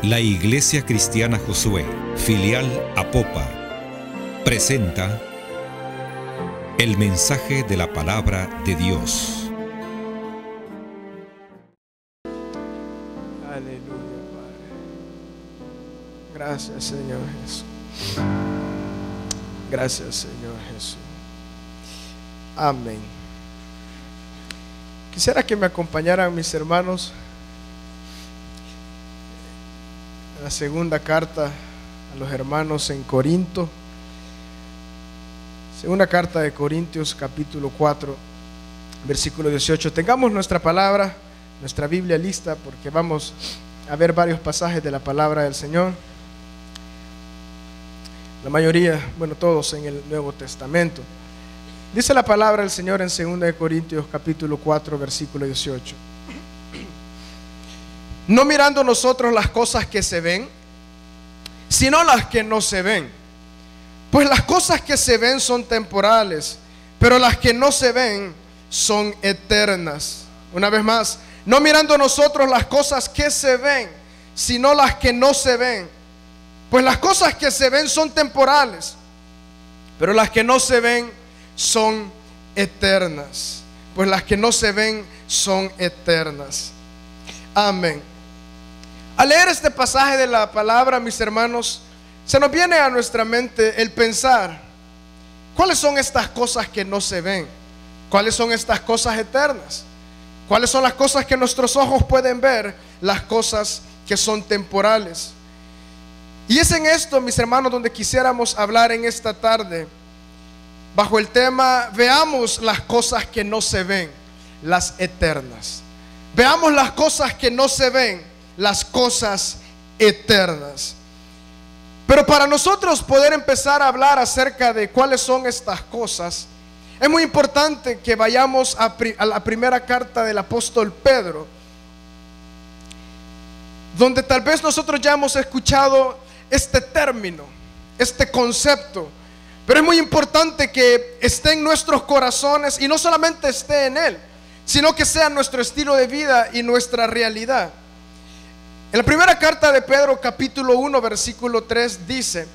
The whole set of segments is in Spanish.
La Iglesia Cristiana Josué, filial Apopa, presenta el mensaje de la palabra de Dios. Aleluya, Padre. Gracias, Señor Jesús. Gracias, Señor Jesús. Amén. Quisiera que me acompañaran mis hermanos a la segunda carta a los hermanos en Corinto. Segunda carta de Corintios, capítulo 4, versículo 18. Tengamos nuestra palabra, nuestra Biblia lista, porque vamos a ver varios pasajes de la palabra del Señor. La mayoría, bueno, todos en el Nuevo Testamento. Dice la palabra del Señor en 2 Corintios capítulo 4, versículo 18. No mirando nosotros las cosas que se ven, sino las que no se ven. Pues las cosas que se ven son temporales, pero las que no se ven son eternas. Una vez más, no mirando nosotros las cosas que se ven, sino las que no se ven. Pues las cosas que se ven son temporales, pero las que no se ven son eternas. Pues las que no se ven son eternas. Amén. Al leer este pasaje de la palabra, mis hermanos, se nos viene a nuestra mente el pensar: ¿cuáles son estas cosas que no se ven? ¿Cuáles son estas cosas eternas? ¿Cuáles son las cosas que nuestros ojos pueden ver? Las cosas que son temporales. Y es en esto, mis hermanos, donde quisiéramos hablar en esta tarde, bajo el tema: veamos las cosas que no se ven, las eternas. Veamos las cosas que no se ven, las cosas eternas. Pero para nosotros poder empezar a hablar acerca de cuáles son estas cosas, es muy importante que vayamos a la primera carta del apóstol Pedro, donde tal vez nosotros ya hemos escuchado este término, este concepto, pero es muy importante que esté en nuestros corazones, y no solamente esté en él, sino que sea nuestro estilo de vida y nuestra realidad. En la primera carta de Pedro, capítulo 1, versículo 3 dice: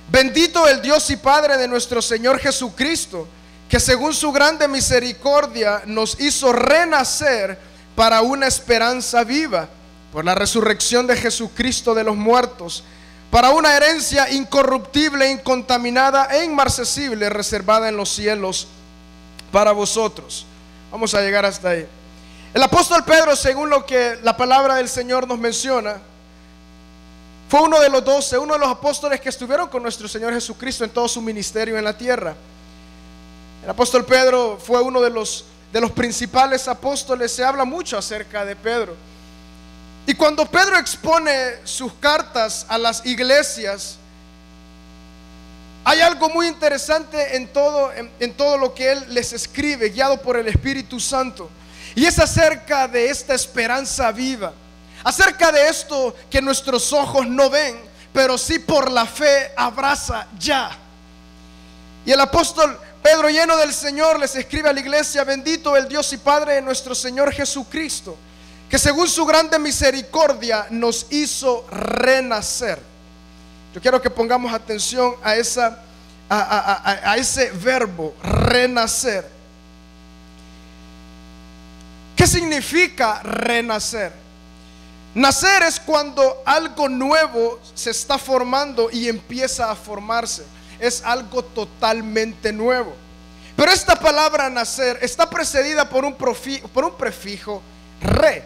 bendito el Dios y Padre de nuestro Señor Jesucristo, que según su grande misericordia nos hizo renacer para una esperanza viva, por la resurrección de Jesucristo de los muertos, para una herencia incorruptible, incontaminada e inmarcesible, reservada en los cielos para vosotros. Vamos a llegar hasta ahí. El apóstol Pedro, según lo que la palabra del Señor nos menciona, fue uno de los 12, uno de los apóstoles que estuvieron con nuestro Señor Jesucristo en todo su ministerio en la tierra. El apóstol Pedro fue uno de los principales apóstoles. Se habla mucho acerca de Pedro. Y cuando Pedro expone sus cartas a las iglesias, hay algo muy interesante en todo lo que él les escribe, guiado por el Espíritu Santo. Y es acerca de esta esperanza viva, acerca de esto que nuestros ojos no ven, pero sí por la fe abraza ya. Y el apóstol Pedro, lleno del Señor, les escribe a la iglesia: bendito el Dios y Padre de nuestro Señor Jesucristo, que según su grande misericordia nos hizo renacer. Yo quiero que pongamos atención a ese verbo, renacer. ¿Qué significa renacer? Nacer es cuando algo nuevo se está formando y empieza a formarse. Es algo totalmente nuevo. Pero esta palabra nacer está precedida por un prefijo re.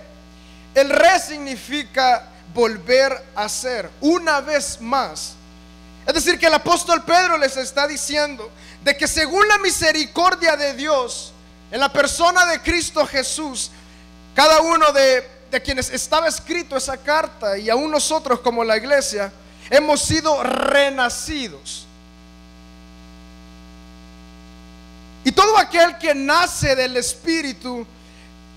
El re significa volver a ser, una vez más. Es decir, que el apóstol Pedro les está diciendo de que según la misericordia de Dios, en la persona de Cristo Jesús, cada uno de quienes estaba escrito esa carta, y aún nosotros como la iglesia, hemos sido renacidos. Y todo aquel que nace del Espíritu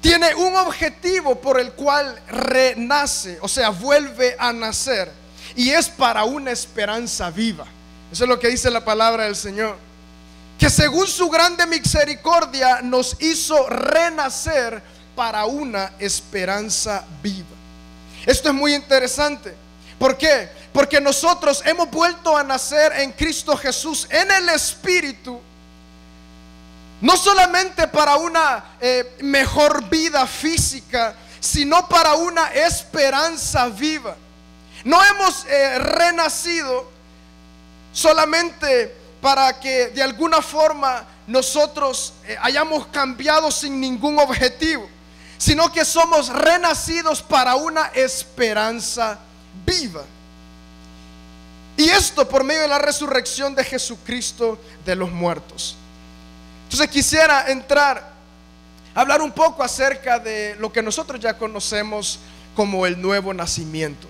tiene un objetivo por el cual renace, o sea, vuelve a nacer, y es para una esperanza viva. Eso es lo que dice la palabra del Señor, que según su grande misericordia nos hizo renacer para una esperanza viva. Esto es muy interesante, ¿Por qué? Porque nosotros hemos vuelto a nacer en Cristo Jesús, en el Espíritu, no solamente para una mejor vida física, sino para una esperanza viva. No hemos renacido solamente para que de alguna forma nosotros hayamos cambiado sin ningún objetivo, sino que somos renacidos para una esperanza viva. Y esto por medio de la resurrección de Jesucristo de los muertos. Entonces quisiera hablar un poco acerca de lo que nosotros ya conocemos como el nuevo nacimiento.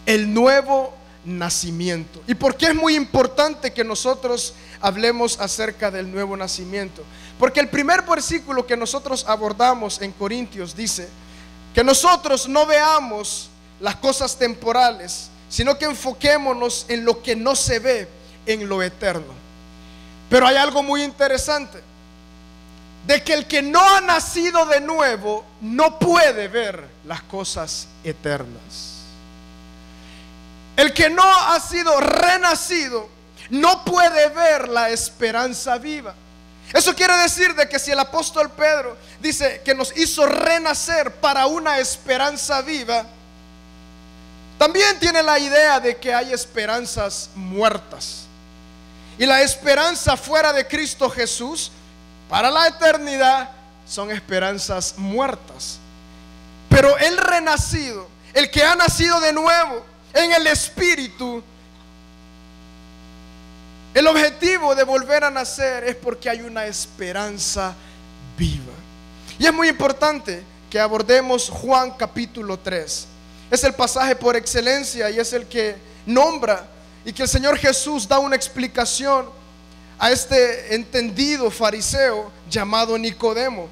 El nuevo nacimiento. ¿Y por qué es muy importante que nosotros hablemos acerca del nuevo nacimiento? Porque el primer versículo que nosotros abordamos en Corintios dice que nosotros no veamos las cosas temporales, sino que enfoquémonos en lo que no se ve, en lo eterno. Pero hay algo muy interesante, de que el que no ha nacido de nuevo no puede ver las cosas eternas. El que no ha sido renacido no puede ver la esperanza viva. Eso quiere decir de que si el apóstol Pedro dice que nos hizo renacer para una esperanza viva, también tiene la idea de que hay esperanzas muertas. Y la esperanza fuera de Cristo Jesús para la eternidad son esperanzas muertas. Pero el renacido, el que ha nacido de nuevo en el Espíritu, el objetivo de volver a nacer es porque hay una esperanza viva. Y es muy importante que abordemos Juan capítulo 3. Es el pasaje por excelencia y es el que nombra y que el Señor Jesús da una explicación a este entendido fariseo llamado Nicodemo.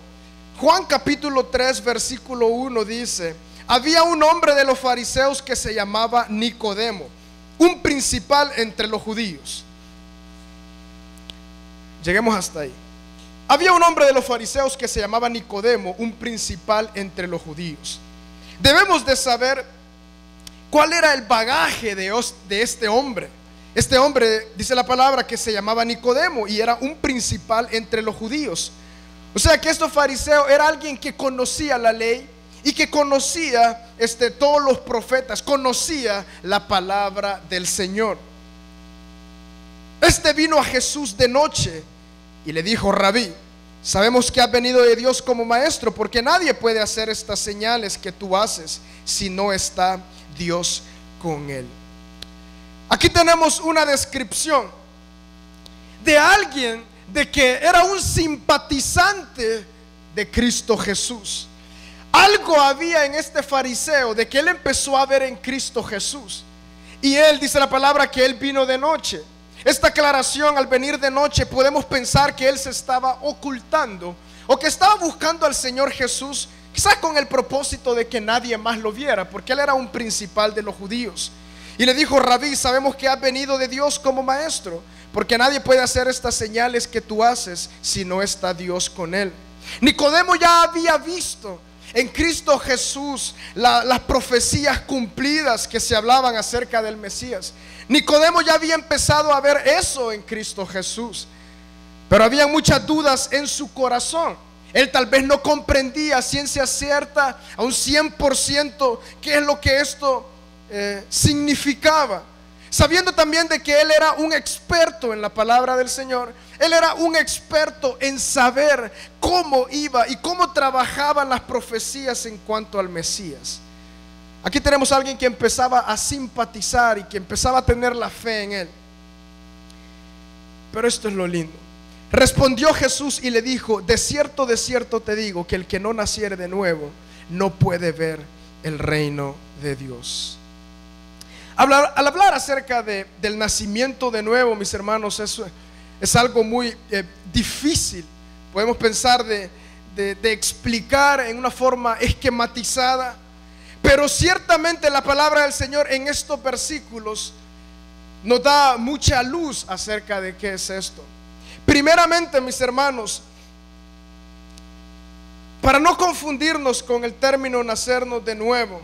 Juan capítulo 3 versículo 1 dice: había un hombre de los fariseos que se llamaba Nicodemo, un principal entre los judíos. Lleguemos hasta ahí. Había un hombre de los fariseos que se llamaba Nicodemo, un principal entre los judíos. Debemos de saber cuál era el bagaje de este hombre. Este hombre, dice la palabra, que se llamaba Nicodemo y era un principal entre los judíos. O sea que este fariseo era alguien que conocía la ley y que conocía todos los profetas, conocía la palabra del Señor. Este vino a Jesús de noche y le dijo: Rabí, sabemos que has venido de Dios como maestro, porque nadie puede hacer estas señales que tú haces si no está Dios con él. Aquí tenemos una descripción de alguien de que era un simpatizante de Cristo Jesús. Algo había en este fariseo de que él empezó a ver en Cristo Jesús. Y él, dice la palabra, que él vino de noche. Esta aclaración, al venir de noche, podemos pensar que él se estaba ocultando o que estaba buscando al Señor Jesús, quizás con el propósito de que nadie más lo viera, porque él era un principal de los judíos. Y le dijo: Rabí, sabemos que has venido de Dios como maestro, porque nadie puede hacer estas señales que tú haces si no está Dios con él. Nicodemo ya había visto en Cristo Jesús las profecías cumplidas que se hablaban acerca del Mesías. Nicodemo ya había empezado a ver eso en Cristo Jesús, pero había muchas dudas en su corazón. Él tal vez no comprendía a ciencia cierta, a un 100%, qué es lo que esto significaba. Sabiendo también de que él era un experto en la palabra del Señor, él era un experto en saber cómo iba y cómo trabajaban las profecías en cuanto al Mesías. Aquí tenemos a alguien que empezaba a simpatizar y que empezaba a tener la fe en él. Pero esto es lo lindo. Respondió Jesús y le dijo: de cierto te digo, que el que no naciere de nuevo no puede ver el reino de Dios. Al hablar acerca del nacimiento de nuevo, mis hermanos, eso es algo muy difícil. Podemos pensar de explicar en una forma esquematizada, pero ciertamente la palabra del Señor en estos versículos nos da mucha luz acerca de qué es esto. Primeramente, mis hermanos, para no confundirnos con el término nacernos de nuevo,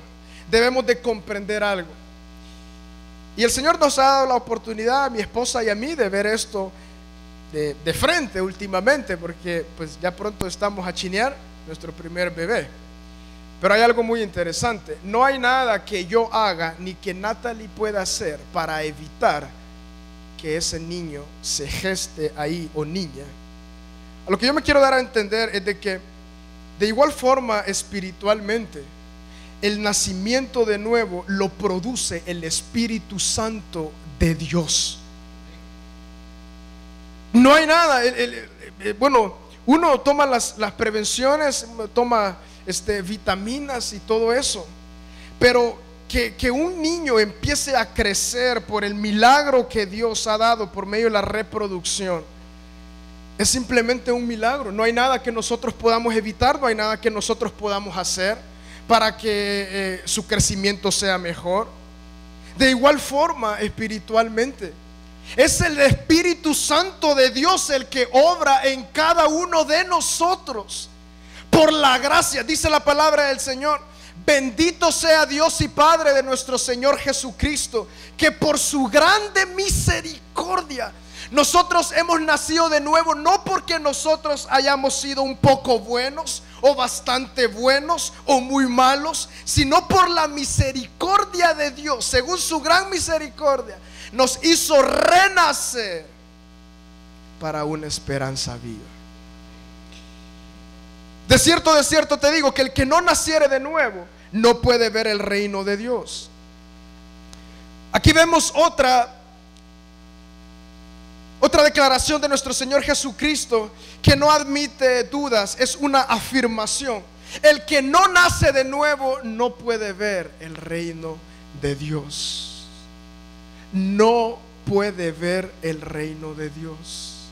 debemos de comprender algo. Y el Señor nos ha dado la oportunidad a mi esposa y a mí de ver esto de frente últimamente, porque pues ya pronto estamos a chinear nuestro primer bebé. Pero hay algo muy interesante. No hay nada que yo haga ni que Natalie pueda hacer para evitar que ese niño se geste ahí, o niña. A lo que yo me quiero dar a entender es de que de igual forma espiritualmente el nacimiento de nuevo lo produce el Espíritu Santo de Dios. No hay nada. Bueno, uno toma las prevenciones, toma vitaminas y todo eso, pero que un niño empiece a crecer por el milagro que Dios ha dado por medio de la reproducción es simplemente un milagro. No hay nada que nosotros podamos evitar, no hay nada que nosotros podamos hacer para que su crecimiento sea mejor. De igual forma, espiritualmente, es el Espíritu Santo de Dios el que obra en cada uno de nosotros por la gracia. Dice la palabra del Señor: bendito sea Dios y Padre de nuestro Señor Jesucristo, que por su grande misericordia nosotros hemos nacido de nuevo, no porque nosotros hayamos sido un poco buenos o bastante buenos o muy malos, sino por la misericordia de Dios. Según su gran misericordia nos hizo renacer para una esperanza viva. De cierto te digo que el que no naciere de nuevo no puede ver el reino de Dios. Aquí vemos otra declaración de nuestro Señor Jesucristo que no admite dudas, es una afirmación. El que no nace de nuevo no puede ver el reino de Dios. No puede ver el reino de Dios.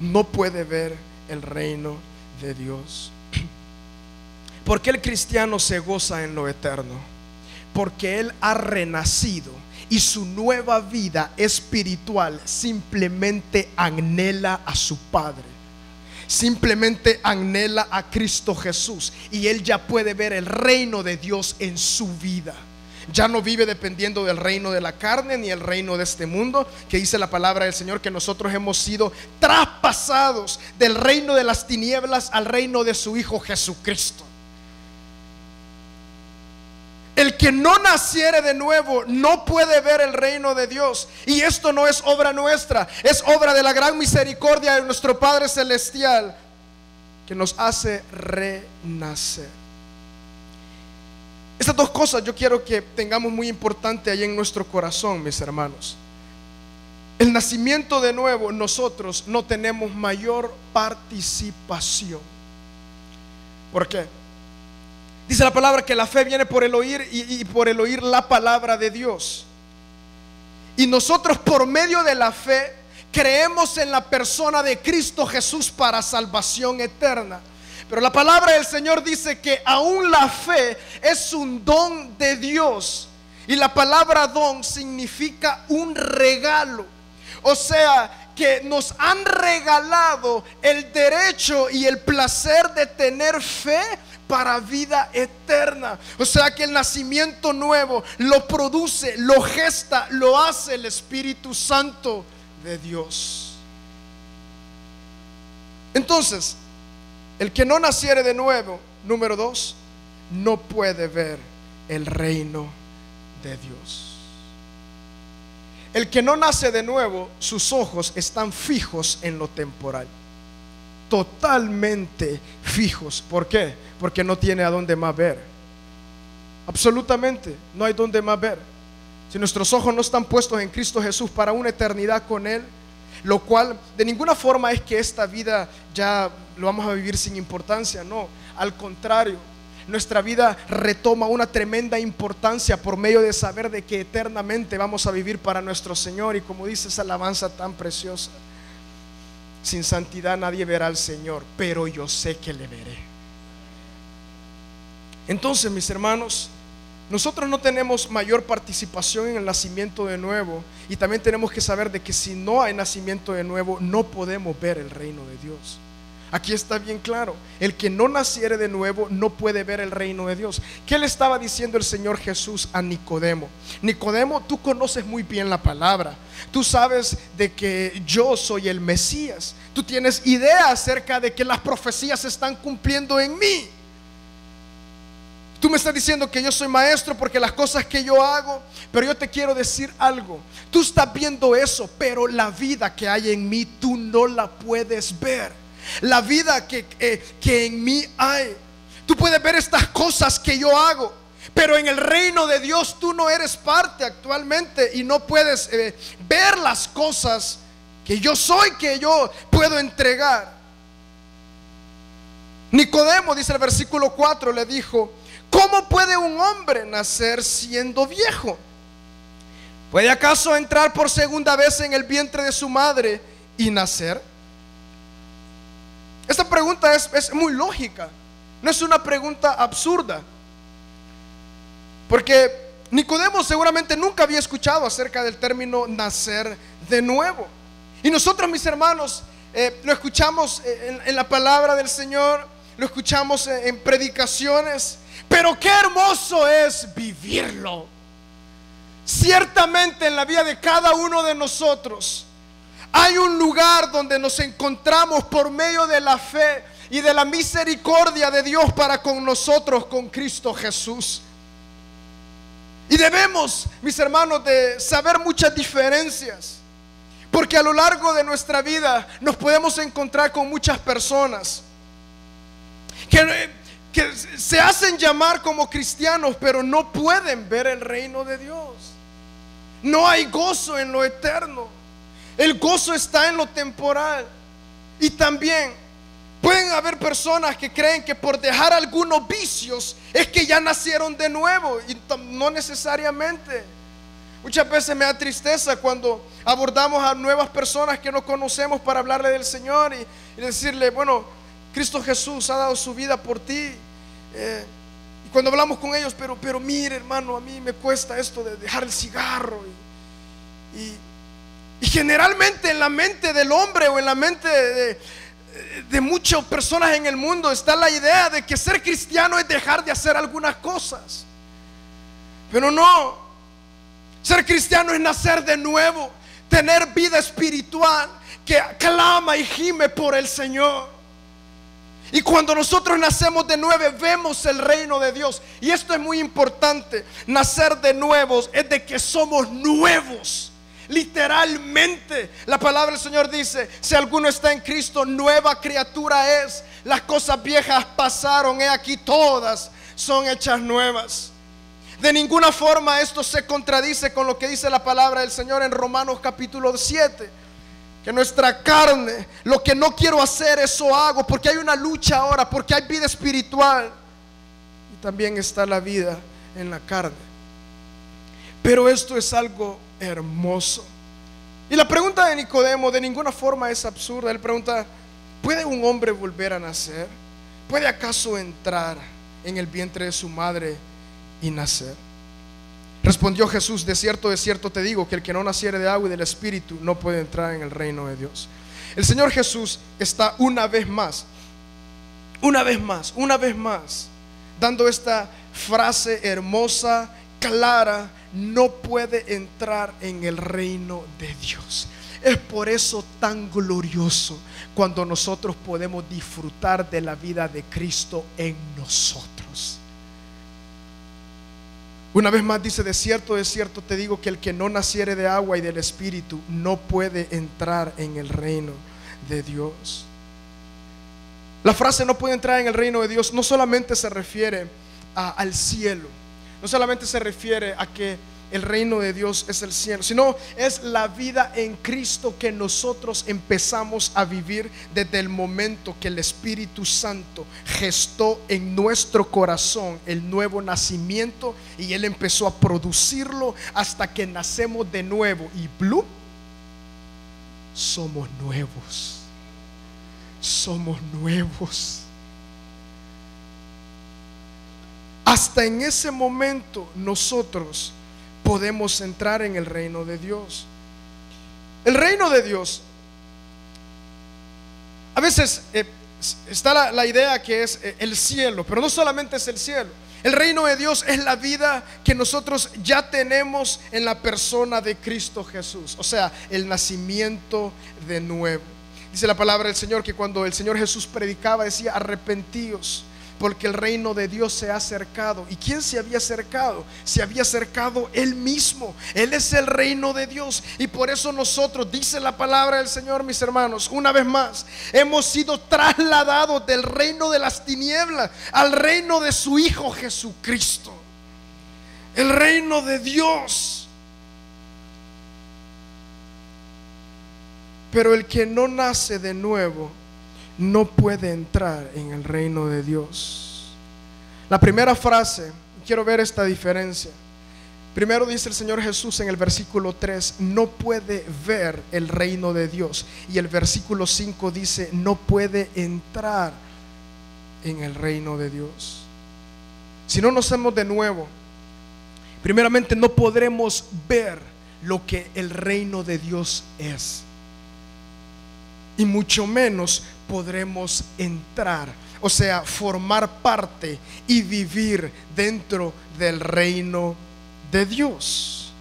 No puede ver el reino de Dios. ¿Por qué el cristiano se goza en lo eterno? Porque él ha renacido y su nueva vida espiritual simplemente anhela a su Padre, simplemente anhela a Cristo Jesús, y él ya puede ver el reino de Dios en su vida. Ya no vive dependiendo del reino de la carne ni el reino de este mundo, que dice la palabra del Señor que nosotros hemos sido traspasados del reino de las tinieblas al reino de su Hijo Jesucristo. El que no naciere de nuevo no puede ver el reino de Dios. Y esto no es obra nuestra, es obra de la gran misericordia de nuestro Padre Celestial, que nos hace renacer. Estas dos cosas yo quiero que tengamos muy importante ahí en nuestro corazón, mis hermanos. El nacimiento de nuevo, nosotros no tenemos mayor participación. ¿Por qué? Dice la palabra que la fe viene por el oír, y por el oír la palabra de Dios. Y nosotros por medio de la fe creemos en la persona de Cristo Jesús para salvación eterna. Pero la palabra del Señor dice que aún la fe es un don de Dios. Y la palabra don significa un regalo. O sea, que nos han regalado el derecho y el placer de tener fe para vida eterna. O sea que el nacimiento nuevo lo produce, lo gesta, lo hace el Espíritu Santo de Dios. Entonces, el que no naciere de nuevo, número 2, no puede ver el reino de Dios. El que no nace de nuevo, sus ojos están fijos en lo temporal. Totalmente fijos. ¿Por qué? Porque no tiene a dónde más ver. Absolutamente no hay dónde más ver. Si nuestros ojos no están puestos en Cristo Jesús para una eternidad con Él, lo cual de ninguna forma es que esta vida ya lo vamos a vivir sin importancia. No, al contrario, nuestra vida retoma una tremenda importancia por medio de saber de que eternamente vamos a vivir para nuestro Señor. Y como dice esa alabanza tan preciosa: sin santidad nadie verá al Señor, pero yo sé que le veré. Entonces, mis hermanos, nosotros no tenemos mayor participación en el nacimiento de nuevo. Y también tenemos que saber de que si no hay nacimiento de nuevo, no podemos ver el reino de Dios. Aquí está bien claro: el que no naciere de nuevo no puede ver el reino de Dios. ¿Qué le estaba diciendo el Señor Jesús a Nicodemo? Nicodemo, tú conoces muy bien la palabra. Tú sabes de que yo soy el Mesías. Tú tienes idea acerca de que las profecías se están cumpliendo en mí. Tú me estás diciendo que yo soy maestro porque las cosas que yo hago, pero yo te quiero decir algo. Tú estás viendo eso, pero la vida que hay en mí tú no la puedes ver. La vida que en mí hay, tú puedes ver estas cosas que yo hago, pero en el reino de Dios tú no eres parte actualmente y no puedes ver las cosas que yo soy, que yo puedo entregar. Nicodemo, dice el versículo 4, le dijo: ¿cómo puede un hombre nacer siendo viejo? ¿Puede acaso entrar por segunda vez en el vientre de su madre y nacer? Esta pregunta es muy lógica. No es una pregunta absurda, porque Nicodemo seguramente nunca había escuchado acerca del término nacer de nuevo. Y nosotros, mis hermanos, lo escuchamos en la palabra del Señor, lo escuchamos en predicaciones, pero qué hermoso es vivirlo. Ciertamente en la vida de cada uno de nosotros hay un lugar donde nos encontramos por medio de la fe y de la misericordia de Dios para con nosotros, con Cristo Jesús. Y debemos, mis hermanos, de saber muchas diferencias, porque a lo largo de nuestra vida nos podemos encontrar con muchas personas que se hacen llamar como cristianos, pero no pueden ver el reino de Dios. No hay gozo en lo eterno. El gozo está en lo temporal. Y también pueden haber personas que creen que por dejar algunos vicios es que ya nacieron de nuevo, y no necesariamente. Muchas veces me da tristeza cuando abordamos a nuevas personas que no conocemos para hablarle del Señor y decirle: bueno, Cristo Jesús ha dado su vida por ti. Y cuando hablamos con ellos: pero mire, hermano, a mí me cuesta esto de dejar el cigarro. Y generalmente en la mente del hombre, o en la mente de muchas personas en el mundo, está la idea de que ser cristiano es dejar de hacer algunas cosas. Pero no. Ser cristiano es nacer de nuevo, tener vida espiritual que clama y gime por el Señor. Y cuando nosotros nacemos de nuevo, vemos el reino de Dios. Y esto es muy importante. Nacer de nuevos es de que somos nuevos. Literalmente, la palabra del Señor dice: si alguno está en Cristo, nueva criatura es. Las cosas viejas pasaron, he aquí todas son hechas nuevas. De ninguna forma esto se contradice con lo que dice la palabra del Señor en Romanos capítulo 7. Que nuestra carne, lo que no quiero hacer, eso hago, porque hay una lucha ahora, porque hay vida espiritual y también está la vida en la carne. Pero esto es algo hermoso. Y la pregunta de Nicodemo de ninguna forma es absurda. Él pregunta: ¿puede un hombre volver a nacer? ¿Puede acaso entrar en el vientre de su madre y nacer? Respondió Jesús: de cierto te digo, que el que no naciere de agua y del Espíritu no puede entrar en el reino de Dios. El Señor Jesús está una vez más dando esta frase hermosa, clara: no puede entrar en el reino de Dios. Es por eso tan glorioso cuando nosotros podemos disfrutar de la vida de Cristo en nosotros. Una vez más dice: de cierto te digo, que el que no naciere de agua y del Espíritu no puede entrar en el reino de Dios. La frase "no puede entrar en el reino de Dios" no solamente se refiere al cielo, no solamente se refiere a que el reino de Dios es el cielo, sino es la vida en Cristo que nosotros empezamos a vivir desde el momento que el Espíritu Santo gestó en nuestro corazón el nuevo nacimiento, y Él empezó a producirlo hasta que nacemos de nuevo y ¡blum! Somos nuevos. Somos nuevos. Hasta en ese momento nosotros podemos entrar en el reino de Dios. El reino de Dios, a veces está la idea que es el cielo, pero no solamente es el cielo. El reino de Dios es la vida que nosotros ya tenemos en la persona de Cristo Jesús, o sea, el nacimiento de nuevo. Dice la palabra del Señor que cuando el Señor Jesús predicaba decía: arrepentíos, porque el reino de Dios se ha acercado. ¿Y quién se había acercado? Se había acercado Él mismo. Él es el reino de Dios. Y por eso nosotros, dice la palabra del Señor, mis hermanos, una vez más, hemos sido trasladados del reino de las tinieblas al reino de su Hijo Jesucristo, el reino de Dios. Pero el que no nace de nuevo no puede entrar en el reino de Dios. La primera frase, quiero ver esta diferencia. Primero dice el Señor Jesús en el versículo 3: no puede ver el reino de Dios. Y el versículo 5 dice: no puede entrar en el reino de Dios. Si no nacemos de nuevo, primeramente no podremos ver lo que el reino de Dios es, y mucho menos podremos entrar, o sea, formar parte y vivir dentro del reino de Dios.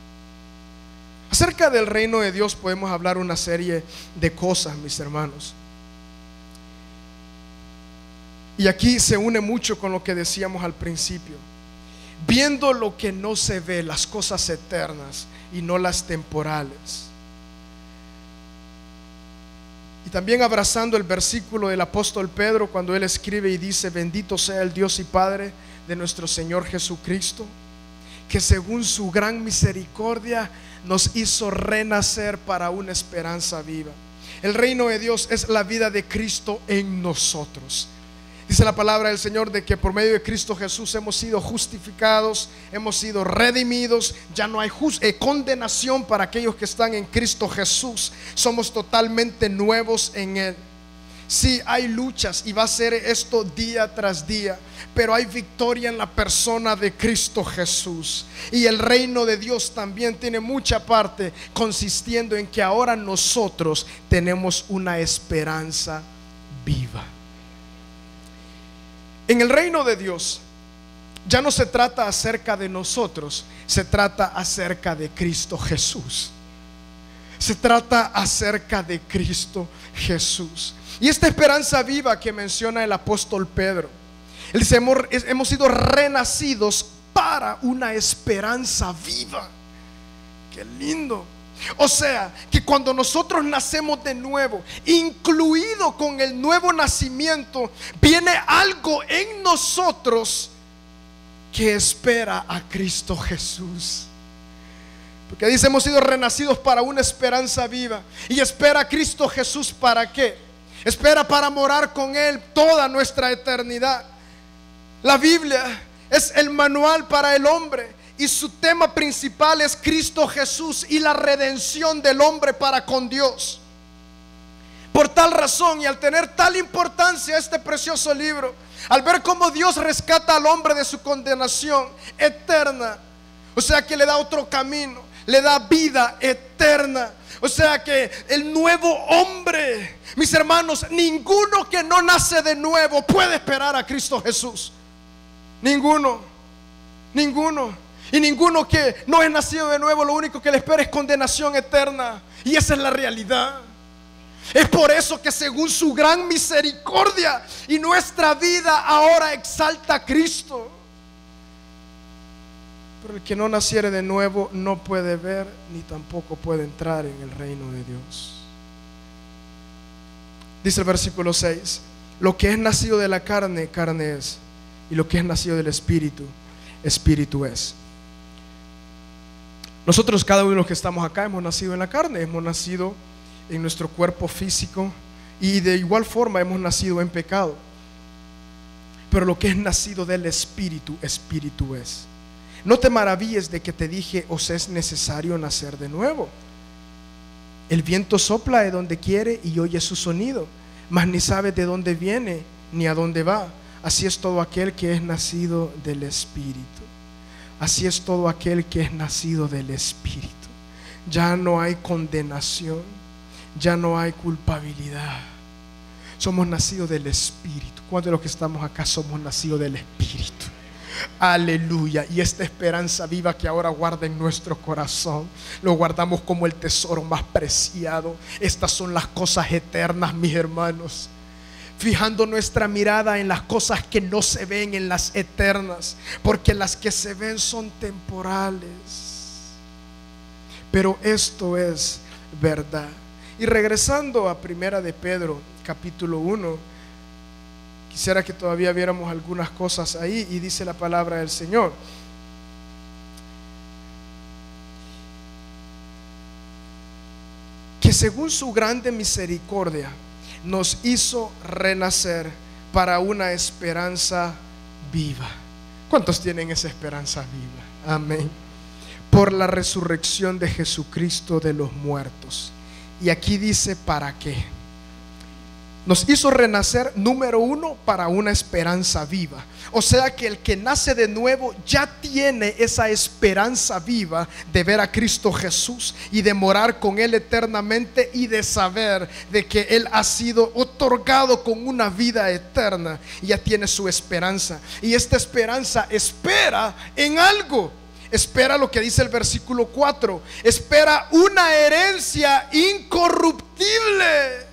Acerca del reino de Dios podemos hablar una serie de cosas, mis hermanos. Y aquí se une mucho con lo que decíamos al principio. Viendo lo que no se ve, las cosas eternas y no las temporales. Y también abrazando el versículo del apóstol Pedro cuando él escribe y dice: bendito sea el Dios y Padre de nuestro Señor Jesucristo, que según su gran misericordia nos hizo renacer para una esperanza viva. El reino de Dios es la vida de Cristo en nosotros. Dice la palabra del Señor de que por medio de Cristo Jesús hemos sido justificados, hemos sido redimidos. Ya no hay condenación para aquellos que están en Cristo Jesús. Somos totalmente nuevos en Él. Sí, hay luchas y va a ser esto día tras día, pero hay victoria en la persona de Cristo Jesús. Y el reino de Dios también tiene mucha parte consistiendo en que ahora nosotros tenemos una esperanza viva. En el reino de Dios ya no se trata acerca de nosotros, se trata acerca de Cristo Jesús. Se trata acerca de Cristo Jesús. Y esta esperanza viva que menciona el apóstol Pedro, él dice: hemos sido renacidos para una esperanza viva. Qué lindo. O sea, que cuando nosotros nacemos de nuevo, incluido con el nuevo nacimiento, viene algo en nosotros que espera a Cristo Jesús. Porque dice: hemos sido renacidos para una esperanza viva. Y espera a Cristo Jesús, ¿para qué? Espera para morar con Él toda nuestra eternidad. La Biblia es el manual para el hombre, y su tema principal es Cristo Jesús y la redención del hombre para con Dios. Por tal razón, y al tener tal importancia este precioso libro, al ver cómo Dios rescata al hombre de su condenación eterna, o sea que le da otro camino, le da vida eterna, o sea que el nuevo hombre, mis hermanos, ninguno que no nace de nuevo puede esperar a Cristo Jesús. Ninguno. Y ninguno que no es nacido de nuevo, lo único que le espera es condenación eterna. Y esa es la realidad. Es por eso que según su gran misericordia y nuestra vida ahora exalta a Cristo. Pero el que no naciere de nuevo no puede ver ni tampoco puede entrar en el reino de Dios. Dice el versículo 6: lo que es nacido de la carne, carne es, y lo que es nacido del Espíritu, Espíritu es. Nosotros, cada uno de los que estamos acá, hemos nacido en la carne, hemos nacido en nuestro cuerpo físico, y de igual forma hemos nacido en pecado. Pero lo que es nacido del Espíritu, Espíritu es. No te maravilles de que te dije: os es necesario nacer de nuevo. El viento sopla de donde quiere y oye su sonido, mas ni sabe de dónde viene ni a dónde va. Así es todo aquel que es nacido del Espíritu. Así es todo aquel que es nacido del Espíritu. Ya no hay condenación, ya no hay culpabilidad. Somos nacidos del Espíritu. ¿Cuántos de los que estamos acá somos nacidos del Espíritu? Aleluya. Y esta esperanza viva que ahora guarda en nuestro corazón, lo guardamos como el tesoro más preciado. Estas son las cosas eternas, mis hermanos. Fijando nuestra mirada en las cosas que no se ven, en las eternas, porque las que se ven son temporales. Pero esto es verdad. Y regresando a Primera de Pedro, capítulo 1, quisiera que todavía viéramos algunas cosas ahí. Y dice la palabra del Señor: que según su grande misericordia nos hizo renacer para una esperanza viva. ¿Cuántos tienen esa esperanza viva? Amén. Por la resurrección de Jesucristo de los muertos. Y aquí dice ¿para qué? Nos hizo renacer, número uno, para una esperanza viva. O sea que el que nace de nuevo ya tiene esa esperanza viva de ver a Cristo Jesús y de morar con Él eternamente, y de saber de que Él ha sido otorgado con una vida eterna y ya tiene su esperanza. Y esta esperanza espera en algo. Espera lo que dice el versículo 4. Espera una herencia incorruptible,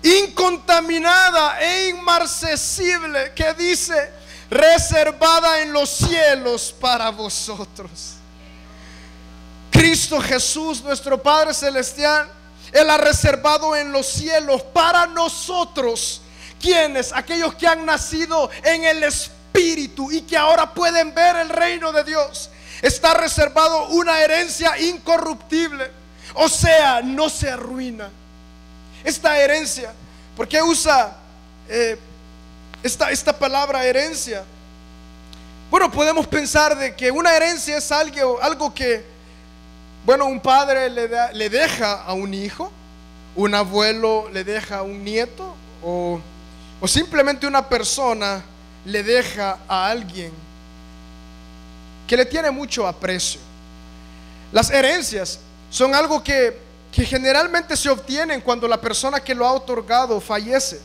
incontaminada e inmarcesible, que dice: reservada en los cielos para vosotros. Cristo Jesús, nuestro Padre Celestial, Él ha reservado en los cielos para nosotros. ¿Quiénes? Aquellos que han nacido en el Espíritu y que ahora pueden ver el reino de Dios. Está reservado una herencia incorruptible, o sea, no se arruina. Esta herencia, ¿por qué usa esta palabra herencia? Bueno, podemos pensar de que una herencia es algo que, bueno, un padre le deja a un hijo, un abuelo le deja a un nieto, o simplemente una persona le deja a alguien que le tiene mucho aprecio. Las herencias son algo que generalmente se obtienen cuando la persona que lo ha otorgado fallece.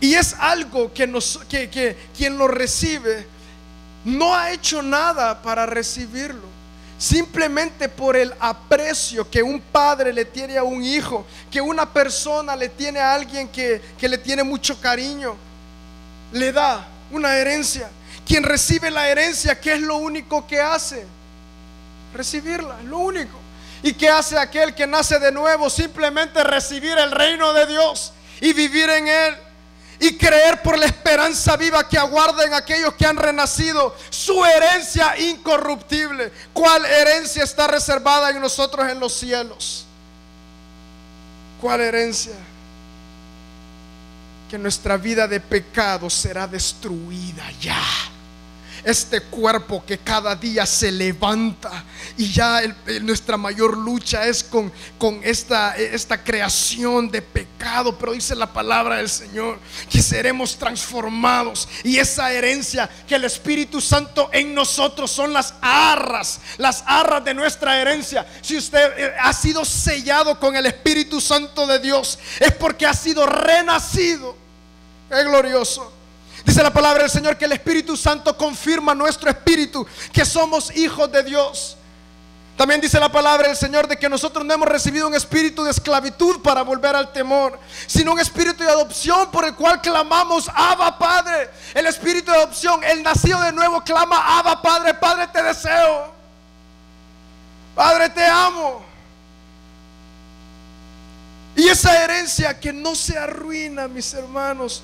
Y es algo que quien lo recibe no ha hecho nada para recibirlo. Simplemente por el aprecio que un padre le tiene a un hijo, que una persona le tiene a alguien que le tiene mucho cariño, le da una herencia. Quien recibe la herencia, ¿qué es lo único que hace? Recibirla, lo único. ¿Y qué hace aquel que nace de nuevo? Simplemente recibir el reino de Dios y vivir en Él, y creer por la esperanza viva que aguarda en aquellos que han renacido su herencia incorruptible. ¿Cuál herencia está reservada en nosotros en los cielos? ¿Cuál herencia? Que nuestra vida de pecado será destruida ya. Este cuerpo que cada día se levanta, y ya nuestra mayor lucha es con esta creación de pecado. Pero dice la palabra del Señor que seremos transformados, y esa herencia que el Espíritu Santo en nosotros son las arras de nuestra herencia. Si usted ha sido sellado con el Espíritu Santo de Dios, es porque ha sido renacido. Es glorioso. Dice la palabra del Señor que el Espíritu Santo confirma nuestro espíritu que somos hijos de Dios. También dice la palabra del Señor de que nosotros no hemos recibido un espíritu de esclavitud para volver al temor, sino un espíritu de adopción por el cual clamamos: Abba, Padre. El espíritu de adopción, el nacido de nuevo, clama: Abba, Padre. Padre, te deseo. Padre, te amo. Y esa herencia que no se arruina, mis hermanos.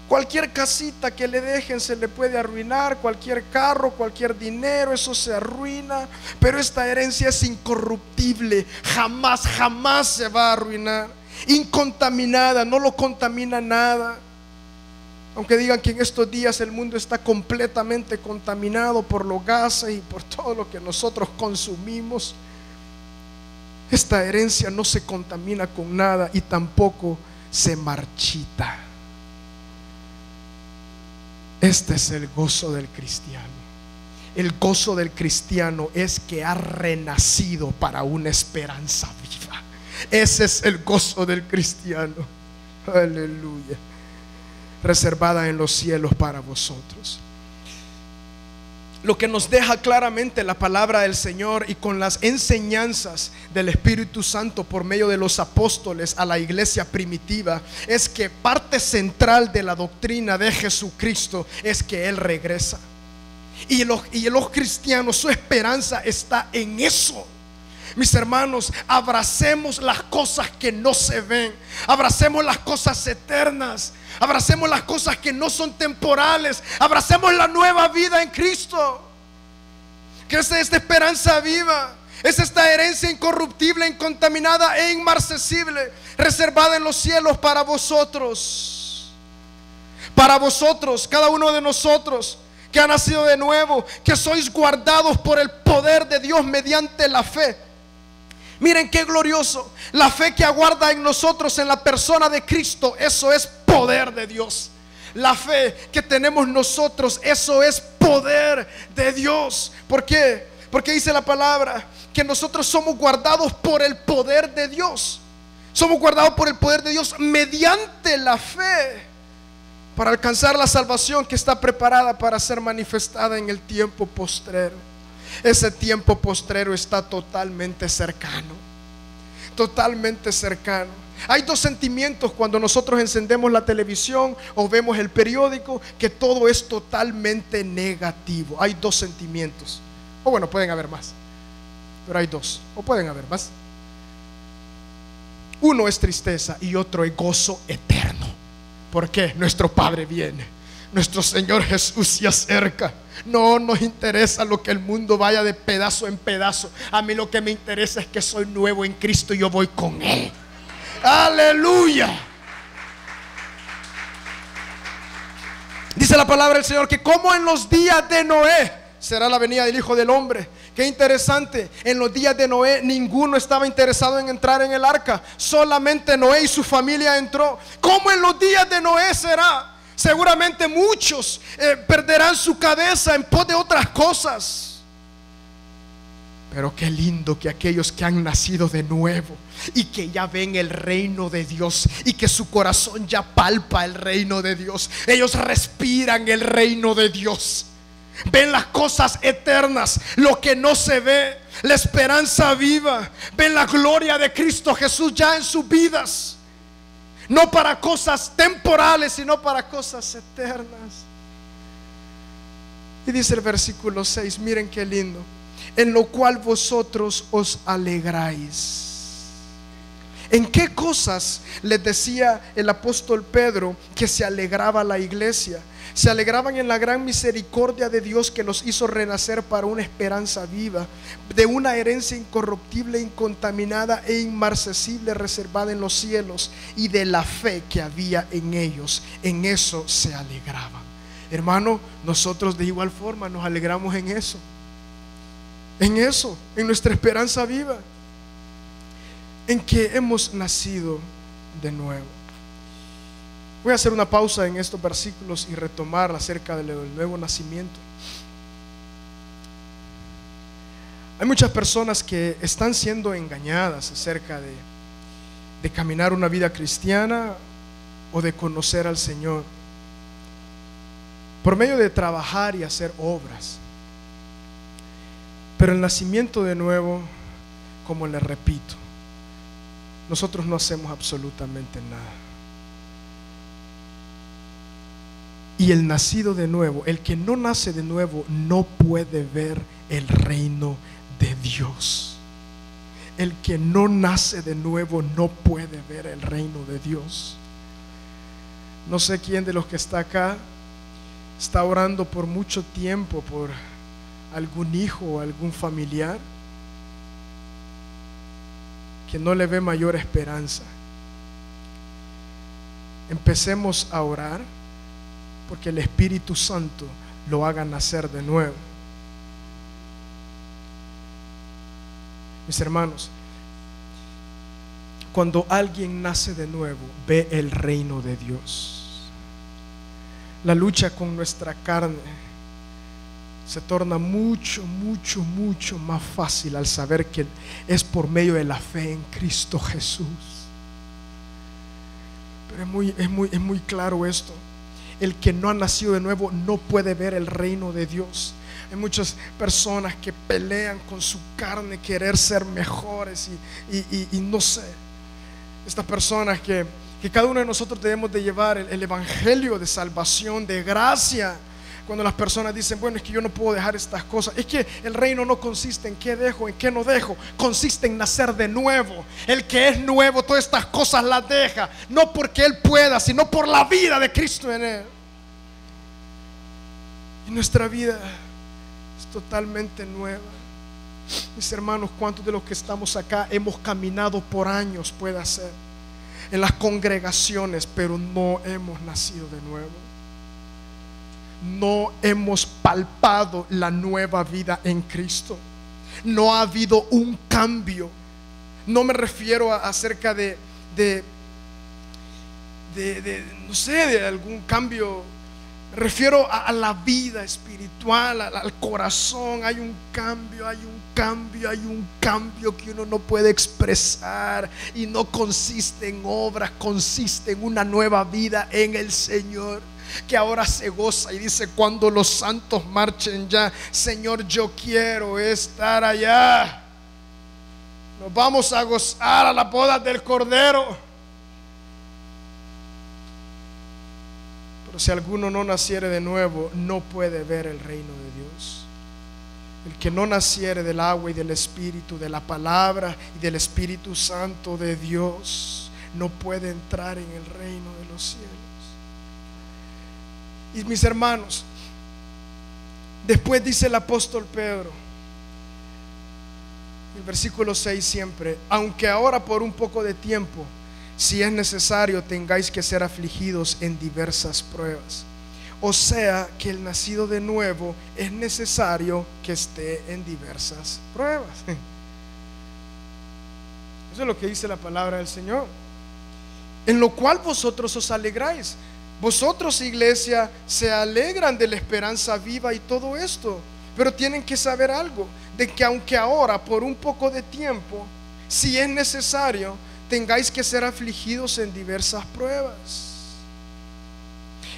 Cualquier casita que le dejen se le puede arruinar, cualquier carro, cualquier dinero, eso se arruina. Pero esta herencia es incorruptible, jamás se va a arruinar. Incontaminada, no lo contamina nada. Aunque digan que en estos días el mundo está completamente contaminado por los gases y por todo lo que nosotros consumimos, esta herencia no se contamina con nada y tampoco se marchita. Este es el gozo del cristiano. El gozo del cristiano es que ha renacido para una esperanza viva. Ese es el gozo del cristiano. Aleluya. Reservada en los cielos para vosotros. Lo que nos deja claramente la palabra del Señor y con las enseñanzas del Espíritu Santo por medio de los apóstoles a la iglesia primitiva es que parte central de la doctrina de Jesucristo es que Él regresa. Y los cristianos, su esperanza está en eso. Mis hermanos, abracemos las cosas que no se ven, abracemos las cosas eternas, abracemos las cosas que no son temporales, abracemos la nueva vida en Cristo. Que es esta esperanza viva, es esta herencia incorruptible, incontaminada e inmarcesible, reservada en los cielos para vosotros. Para vosotros, cada uno de nosotros que ha nacido de nuevo, que sois guardados por el poder de Dios mediante la fe. Miren qué glorioso, la fe que aguarda en nosotros en la persona de Cristo, eso es poder de Dios. La fe que tenemos nosotros, eso es poder de Dios. ¿Por qué? Porque dice la palabra que nosotros somos guardados por el poder de Dios. Somos guardados por el poder de Dios mediante la fe, para alcanzar la salvación que está preparada para ser manifestada en el tiempo postrero. Ese tiempo postrero está totalmente cercano. Totalmente cercano. Hay dos sentimientos cuando nosotros encendemos la televisión o vemos el periódico, que todo es totalmente negativo. Hay dos sentimientos. O bueno, pueden haber más, pero hay dos. O pueden haber más. Uno es tristeza y otro es gozo eterno. ¿Por qué? Nuestro Padre viene. Nuestro Señor Jesús se acerca. No nos interesa lo que el mundo vaya de pedazo en pedazo. A mí lo que me interesa es que soy nuevo en Cristo y yo voy con Él. Aleluya. Dice la palabra del Señor que como en los días de Noé será la venida del Hijo del Hombre. Qué interesante. En los días de Noé ninguno estaba interesado en entrar en el arca. Solamente Noé y su familia entró. Como en los días de Noé será. Seguramente muchos perderán su cabeza en pos de otras cosas. Pero qué lindo que aquellos que han nacido de nuevo y que ya ven el reino de Dios y que su corazón ya palpa el reino de Dios, ellos respiran el reino de Dios, ven las cosas eternas, lo que no se ve, la esperanza viva, ven la gloria de Cristo Jesús ya en sus vidas. No para cosas temporales, sino para cosas eternas. Y dice el versículo 6, miren qué lindo: en lo cual vosotros os alegráis. ¿En qué cosas les decía el apóstol Pedro que se alegraba la iglesia? Se alegraban en la gran misericordia de Dios que los hizo renacer para una esperanza viva, de una herencia incorruptible, incontaminada e inmarcesible, reservada en los cielos, y de la fe que había en ellos. En eso se alegraban. Hermano, nosotros de igual forma nos alegramos en eso. En nuestra esperanza viva, en que hemos nacido de nuevo. Voy a hacer una pausa en estos versículos y retomar acerca del nuevo nacimiento. Hay muchas personas que están siendo engañadas acerca de caminar una vida cristiana o de conocer al Señor por medio de trabajar y hacer obras. Pero el nacimiento de nuevo, como les repito, nosotros no hacemos absolutamente nada. Y el nacido de nuevo, el que no nace de nuevo, no puede ver el reino de Dios. El que no nace de nuevo no puede ver el reino de Dios. No sé quién de los que está acá está orando por mucho tiempo por algún hijo o algún familiar que no le ve mayor esperanza. Empecemos a orar porque el Espíritu Santo lo haga nacer de nuevo. Mis hermanos, cuando alguien nace de nuevo, ve el reino de Dios. La lucha con nuestra carne se torna mucho, mucho, mucho más fácil al saber que es por medio de la fe en Cristo Jesús. Pero es muy claro esto. El que no ha nacido de nuevo no puede ver el reino de Dios. Hay muchas personas que pelean con su carne, querer ser mejores y no sé. Estas personas que cada uno de nosotros debemos de llevar el evangelio de salvación, de gracia. Cuando las personas dicen, bueno, es que yo no puedo dejar estas cosas. Es que el reino no consiste en qué dejo, en qué no dejo. Consiste en nacer de nuevo. El que es nuevo, todas estas cosas las deja. No porque él pueda, sino por la vida de Cristo en él. Y nuestra vida es totalmente nueva. Mis hermanos, ¿cuántos de los que estamos acá hemos caminado por años, puede ser, en las congregaciones, pero no hemos nacido de nuevo? No hemos palpado la nueva vida en Cristo. No ha habido un cambio. No me refiero a acerca de no sé, de algún cambio. Me refiero a la vida espiritual, al corazón. Hay un cambio que uno no puede expresar, y no consiste en obras, consiste en una nueva vida en el Señor, que ahora se goza y dice: cuando los santos marchen ya, Señor, yo quiero estar allá. Nos vamos a gozar a las bodas del Cordero. Pero si alguno no naciere de nuevo, no puede ver el reino de Dios. El que no naciere del agua y del Espíritu, de la palabra y del Espíritu Santo de Dios, no puede entrar en el reino de los cielos. Y mis hermanos, después dice el apóstol Pedro, el versículo 6 siempre: aunque ahora por un poco de tiempo, si es necesario, tengáis que ser afligidos en diversas pruebas. O sea que el nacido de nuevo es necesario que esté en diversas pruebas. Eso es lo que dice la palabra del Señor. En lo cual vosotros os alegráis. Vosotros, iglesia, se alegran de la esperanza viva y todo esto. Pero tienen que saber algo, de que aunque ahora por un poco de tiempo, si es necesario, tengáis que ser afligidos en diversas pruebas.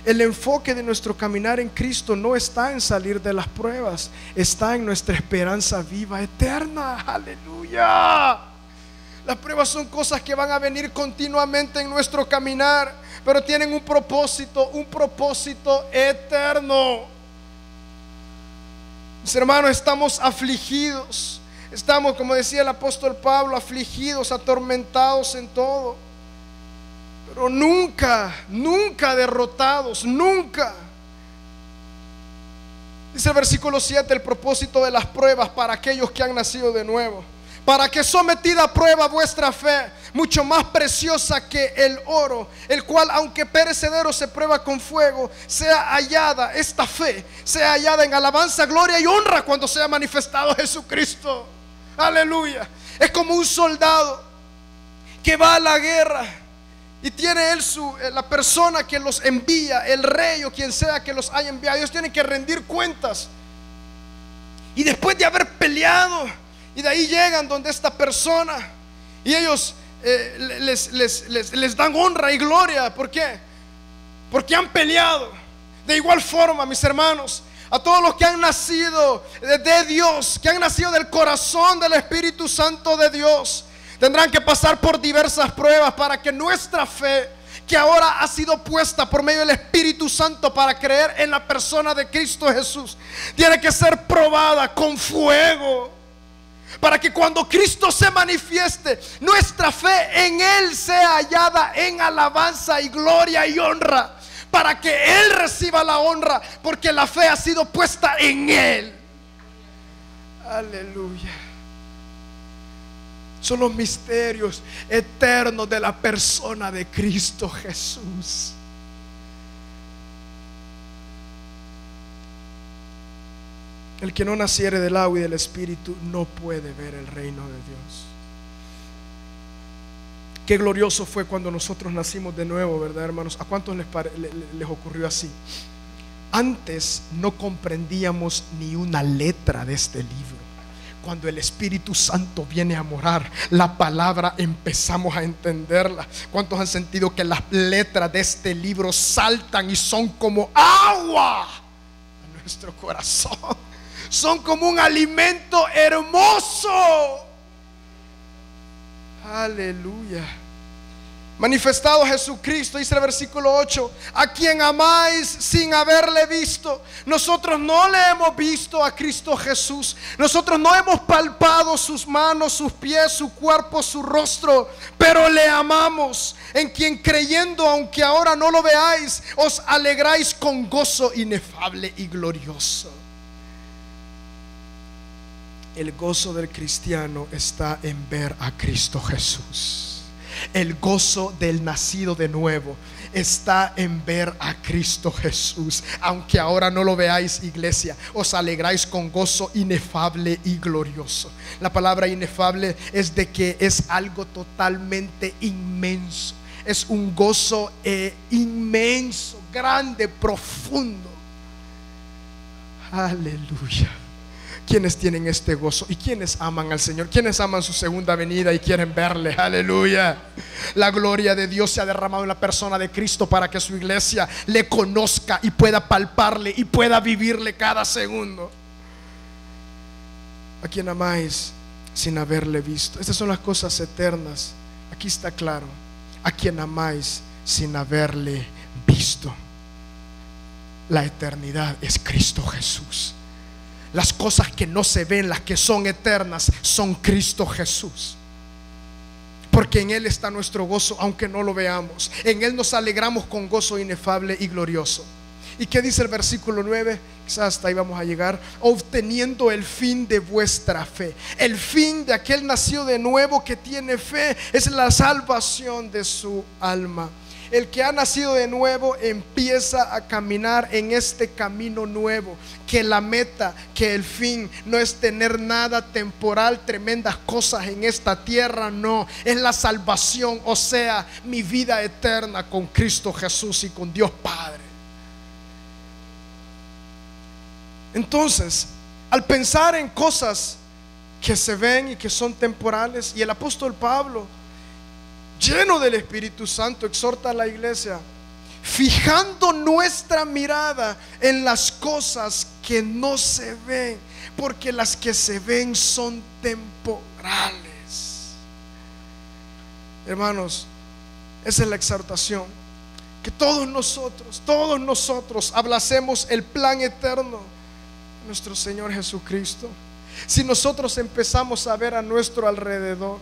El enfoque de nuestro caminar en Cristo no está en salir de las pruebas, está en nuestra esperanza viva eterna. Aleluya. Las pruebas son cosas que van a venir continuamente en nuestro caminar, pero tienen un propósito eterno. Mis hermanos, estamos afligidos. Estamos, como decía el apóstol Pablo, afligidos, atormentados en todo, pero nunca derrotados, nunca. Dice el versículo 7: el propósito de las pruebas para aquellos que han nacido de nuevo, para que sometida a prueba vuestra fe, mucho más preciosa que el oro, el cual aunque perecedero se prueba con fuego, sea hallada, esta fe sea hallada en alabanza, gloria y honra cuando sea manifestado Jesucristo. Aleluya. Es como un soldado que va a la guerra y tiene él la persona que los envía, el rey o quien sea que los haya enviado. Ellos tienen que rendir cuentas, y después de haber peleado, y de ahí llegan donde esta persona, y ellos les dan honra y gloria. ¿Por qué? Porque han peleado. De igual forma, mis hermanos, a todos los que han nacido de Dios, que han nacido del corazón del Espíritu Santo de Dios, tendrán que pasar por diversas pruebas para que nuestra fe, que ahora ha sido puesta por medio del Espíritu Santo para creer en la persona de Cristo Jesús, tiene que ser probada con fuego, para que cuando Cristo se manifieste, nuestra fe en Él sea hallada en alabanza y gloria y honra, para que Él reciba la honra, porque la fe ha sido puesta en Él. Aleluya. Son los misterios eternos de la persona de Cristo Jesús. El que no naciere del agua y del Espíritu no puede ver el reino de Dios. Qué glorioso fue cuando nosotros nacimos de nuevo, ¿verdad, hermanos? ¿A cuántos les ocurrió así? Antes no comprendíamos ni una letra de este libro. Cuando el Espíritu Santo viene a morar, la palabra empezamos a entenderla. ¿Cuántos han sentido que las letras de este libro saltan y son como agua a nuestro corazón? Son como un alimento hermoso. Aleluya. Manifestado Jesucristo, dice el versículo 8, a quien amáis sin haberle visto. Nosotros no le hemos visto a Cristo Jesús. Nosotros no hemos palpado sus manos, sus pies, su cuerpo, su rostro, pero le amamos, en quien creyendo, aunque ahora no lo veáis, os alegráis con gozo inefable y glorioso. El gozo del cristiano está en ver a Cristo Jesús. El gozo del nacido de nuevo está en ver a Cristo Jesús. Aunque ahora no lo veáis, iglesia, os alegráis con gozo inefable y glorioso. La palabra inefable es de que es algo totalmente inmenso. Es un gozo inmenso, grande, profundo. Aleluya. ¿Quiénes tienen este gozo? ¿Y quiénes aman al Señor? ¿Quiénes aman su segunda venida y quieren verle? Aleluya. La gloria de Dios se ha derramado en la persona de Cristo para que su iglesia le conozca y pueda palparle y pueda vivirle cada segundo. A quien amáis sin haberle visto. Estas son las cosas eternas. Aquí está claro. A quien amáis sin haberle visto. La eternidad es Cristo Jesús. Las cosas que no se ven, las que son eternas, son Cristo Jesús. Porque en Él está nuestro gozo, aunque no lo veamos. En Él nos alegramos con gozo inefable y glorioso. ¿Y qué dice el versículo 9? Quizás hasta ahí vamos a llegar. Obteniendo el fin de vuestra fe. El fin de aquel nacido de nuevo que tiene fe es la salvación de su alma. El que ha nacido de nuevo empieza a caminar en este camino nuevo. Que la meta, que el fin no es tener nada temporal, tremendas cosas en esta tierra, no. Es la salvación, o sea, mi vida eterna con Cristo Jesús y con Dios Padre. Entonces, al pensar en cosas que se ven y que son temporales, y el apóstol Pablo, lleno del Espíritu Santo, exhorta a la iglesia, fijando nuestra mirada en las cosas que no se ven, porque las que se ven son temporales. Hermanos, esa es la exhortación, que todos nosotros abracemos el plan eterno de nuestro Señor Jesucristo. Si nosotros empezamos a ver a nuestro alrededor,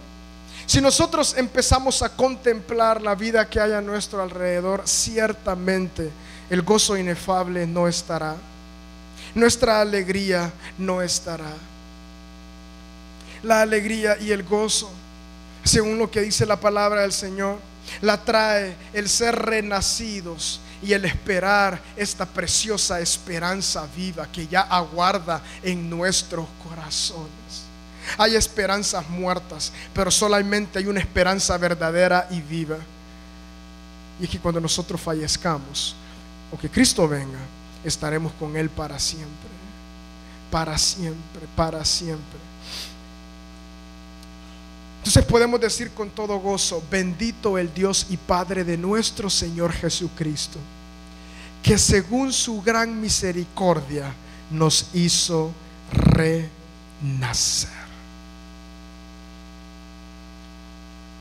si nosotros empezamos a contemplar la vida que hay a nuestro alrededor, ciertamente el gozo inefable no estará. Nuestra alegría no estará. La alegría y el gozo, según lo que dice la palabra del Señor, la trae el ser renacidos y el esperar esta preciosa esperanza viva que ya aguarda en nuestros corazones. Hay esperanzas muertas, pero solamente hay una esperanza verdadera y viva. Y es que cuando nosotros fallezcamos o que Cristo venga, estaremos con Él para siempre. Para siempre, para siempre. Entonces podemos decir con todo gozo: bendito el Dios y Padre de nuestro Señor Jesucristo, que según su gran misericordia nos hizo renacer.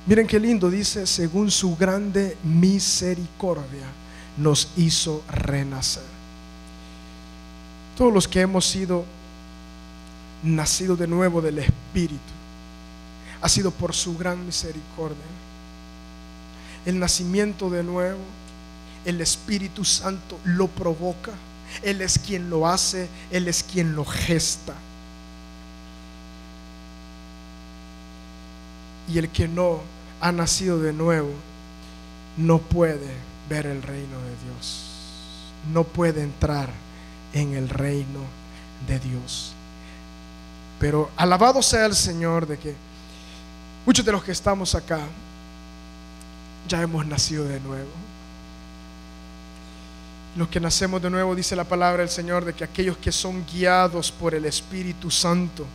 Miren qué lindo, dice: según su grande misericordia nos hizo renacer. Todos los que hemos sido nacidos de nuevo del Espíritu, ha sido por su gran misericordia. El nacimiento de nuevo, el Espíritu Santo lo provoca. Él es quien lo hace, Él es quien lo gesta. Y el que no ha nacido de nuevo no puede ver el reino de Dios, no puede entrar en el reino de Dios. Pero alabado sea el Señor de que muchos de los que estamos acá ya hemos nacido de nuevo. Los que nacemos de nuevo, dice la palabra del Señor, de que aquellos que son guiados por el Espíritu Santo,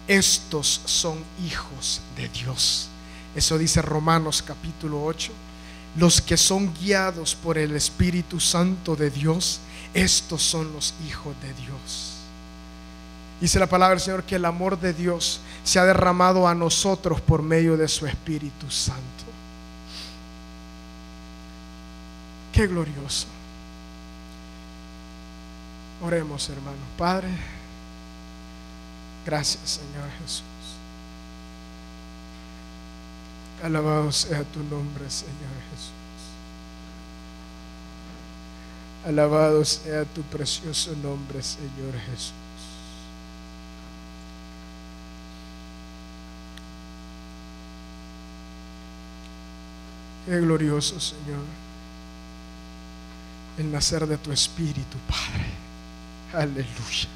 estos son hijos de Dios. Eso dice Romanos capítulo 8. Los que son guiados por el Espíritu Santo de Dios, estos son los hijos de Dios. Dice la palabra del Señor que el amor de Dios se ha derramado a nosotros por medio de su Espíritu Santo. Qué glorioso. Oremos, hermano. Padre, gracias, Señor Jesús. Alabado sea tu nombre, Señor Jesús. Alabado sea tu precioso nombre, Señor Jesús. Qué glorioso, Señor, el nacer de tu Espíritu, Padre. Aleluya.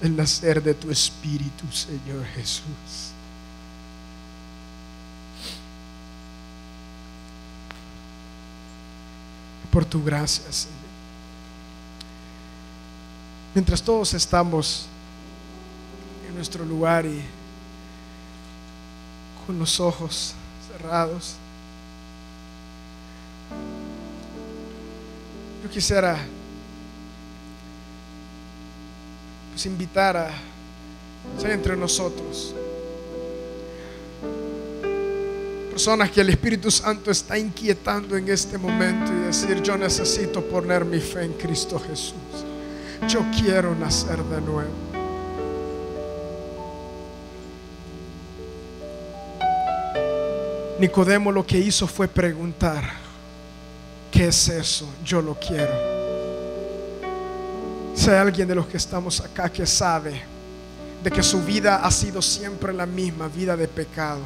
El nacer de tu Espíritu, Señor Jesús. Por tu gracia, Señor. Mientras todos estamos en nuestro lugar y con los ojos cerrados, yo quisiera invitar a ser entre nosotros personas que el Espíritu Santo está inquietando en este momento y decir: yo necesito poner mi fe en Cristo Jesús. Yo quiero nacer de nuevo. Nicodemo lo que hizo fue preguntar: ¿qué es eso? Yo lo quiero. Si hay alguien de los que estamos acá que sabe de que su vida ha sido siempre la misma, vida de pecado,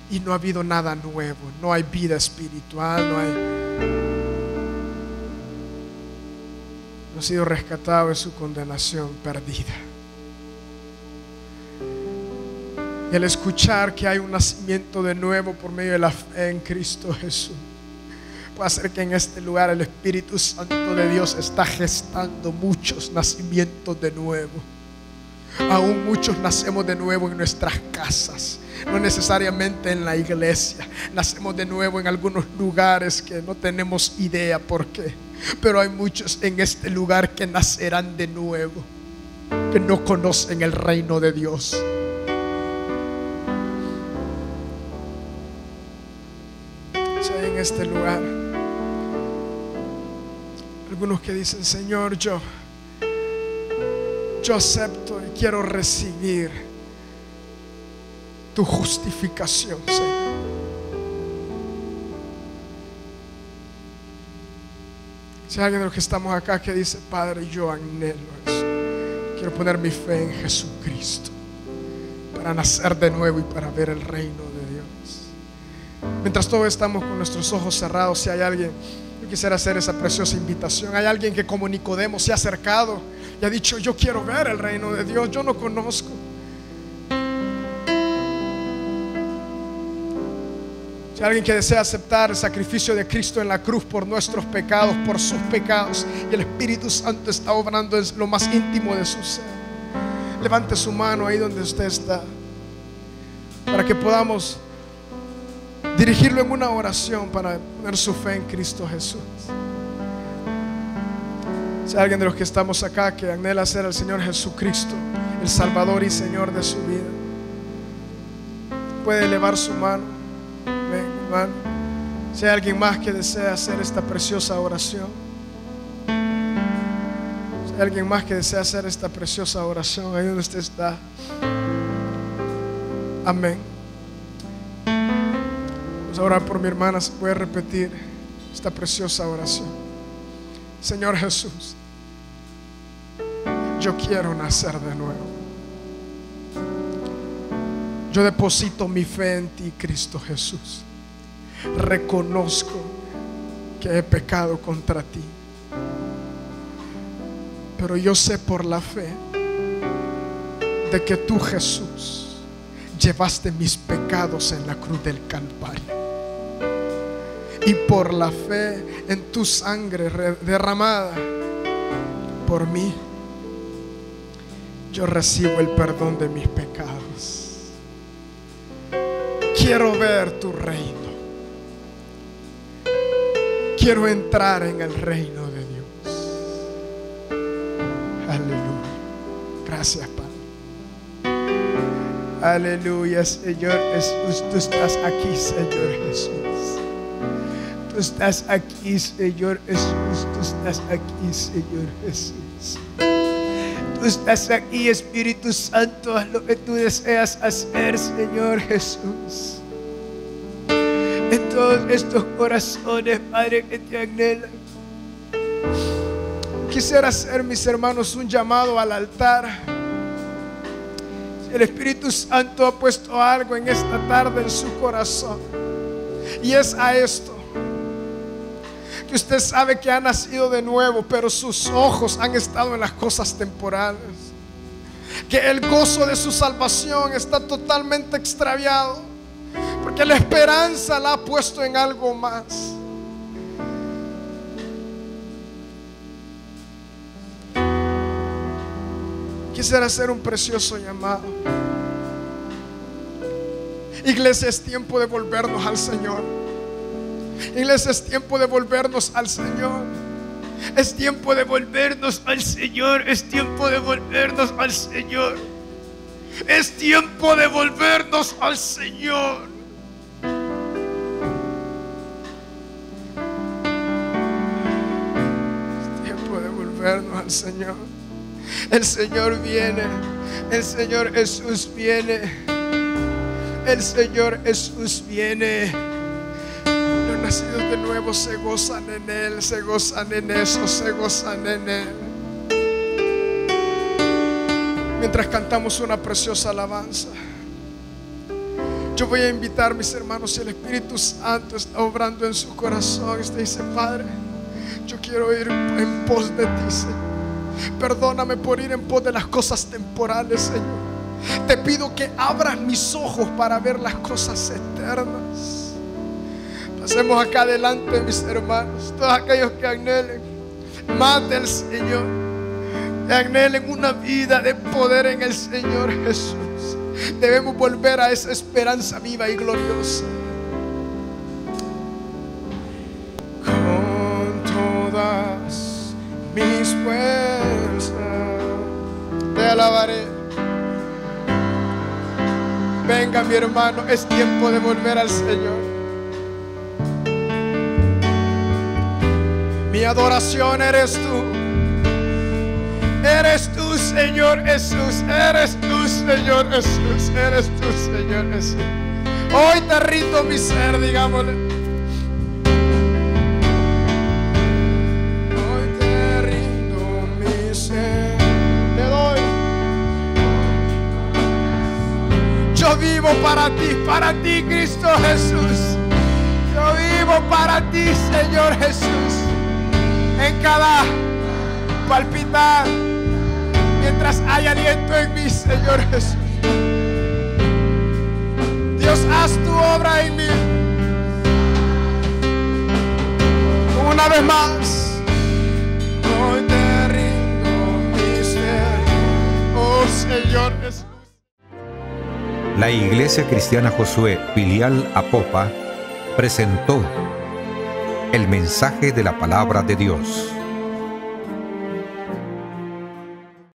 y no ha habido nada nuevo, no hay vida espiritual, no ha sido rescatado de su condenación perdida. Y al escuchar que hay un nacimiento de nuevo por medio de la fe en Cristo Jesús, puede hacer que en este lugar el Espíritu Santo de Dios está gestando muchos nacimientos de nuevo. Aún muchos nacemos de nuevo en nuestras casas, no necesariamente en la iglesia. Nacemos de nuevo en algunos lugares que no tenemos idea por qué, pero hay muchos en este lugar que nacerán de nuevo, que no conocen el reino de Dios. Si hay en este lugar algunos que dicen: Señor, yo acepto y quiero recibir tu justificación, Señor. Si hay alguien de los que estamos acá que dice: Padre, yo anhelo eso, quiero poner mi fe en Jesucristo para nacer de nuevo y para ver el reino de Dios. Mientras todos estamos con nuestros ojos cerrados, si hay alguien, yo quisiera hacer esa preciosa invitación. Hay alguien que como Nicodemo se ha acercado y ha dicho: yo quiero ver el reino de Dios, yo no conozco. Si hay alguien que desea aceptar el sacrificio de Cristo en la cruz por nuestros pecados, por sus pecados, y el Espíritu Santo está obrando en lo más íntimo de su ser, levante su mano ahí donde usted está, para que podamos dirigirlo en una oración para poner su fe en Cristo Jesús. Si hay alguien de los que estamos acá que anhela ser al Señor Jesucristo el Salvador y Señor de su vida, puede elevar su mano. Ven, hermano. Si hay alguien más que desea hacer esta preciosa oración, si hay alguien más que desea hacer esta preciosa oración, ahí donde usted está. Amén. Vamos a orar por mi hermana. Se puede repetir esta preciosa oración. Señor Jesús, yo quiero nacer de nuevo. Yo deposito mi fe en ti, Cristo Jesús. Reconozco que he pecado contra ti, pero yo sé por la fe de que tú, Jesús, llevaste mis pecados en la cruz del Calvario. y por la fe en tu sangre derramada por mí, yo recibo el perdón de mis pecados. Quiero ver tu reino. Quiero entrar en el reino de Dios. Aleluya. Gracias, Padre. Aleluya, Señor Jesús. Tú estás aquí, Señor Jesús. Tú estás aquí, Señor Jesús. Tú estás aquí, Señor Jesús. Tú estás aquí, Espíritu Santo. Haz lo que tú deseas hacer, Señor Jesús. En todos estos corazones, Padre, que te anhelan. Quisiera hacer, mis hermanos, un llamado al altar. Si el Espíritu Santo ha puesto algo en esta tarde en su corazón, y es a esto: que usted sabe que ha nacido de nuevo, pero sus ojos han estado en las cosas temporales, que el gozo de su salvación está totalmente extraviado, porque la esperanza la ha puesto en algo más. Quisiera hacer un precioso llamado. Iglesia, es tiempo de volvernos al Señor. Iglesia, es tiempo de volvernos al Señor. Es tiempo de volvernos al Señor. Es tiempo de volvernos al Señor. Es tiempo de volvernos al Señor. Al Señor. El Señor viene. El Señor Jesús viene. El Señor Jesús viene. Los nacidos de nuevo se gozan en Él, se gozan en eso, se gozan en Él. Mientras cantamos una preciosa alabanza, yo voy a invitar, mis hermanos, si el Espíritu Santo está obrando en su corazón, usted dice: Padre, yo quiero ir en pos de ti, Señor. Perdóname por ir en pos de las cosas temporales, Señor. Te pido que abras mis ojos para ver las cosas eternas. Pasemos acá adelante, mis hermanos. Todos aquellos que anhelen más del Señor, que anhelen una vida de poder en el Señor Jesús, debemos volver a esa esperanza viva y gloriosa. Mis fuerzas te alabaré. Venga, mi hermano, es tiempo de volver al Señor. Mi adoración eres tú. Eres tú, Señor Jesús. Eres tú, Señor Jesús. Eres tú, Señor Jesús. Hoy te rindo mi ser, digámosle. Yo vivo para ti, Cristo Jesús. Yo vivo para ti, Señor Jesús. En cada palpitar, mientras hay aliento en mí, Señor Jesús. Dios, haz tu obra en mí. Una vez más, hoy te rindo mi ser, oh Señor Jesús. La Iglesia Cristiana Josué, filial Apopa, presentó el mensaje de la palabra de Dios.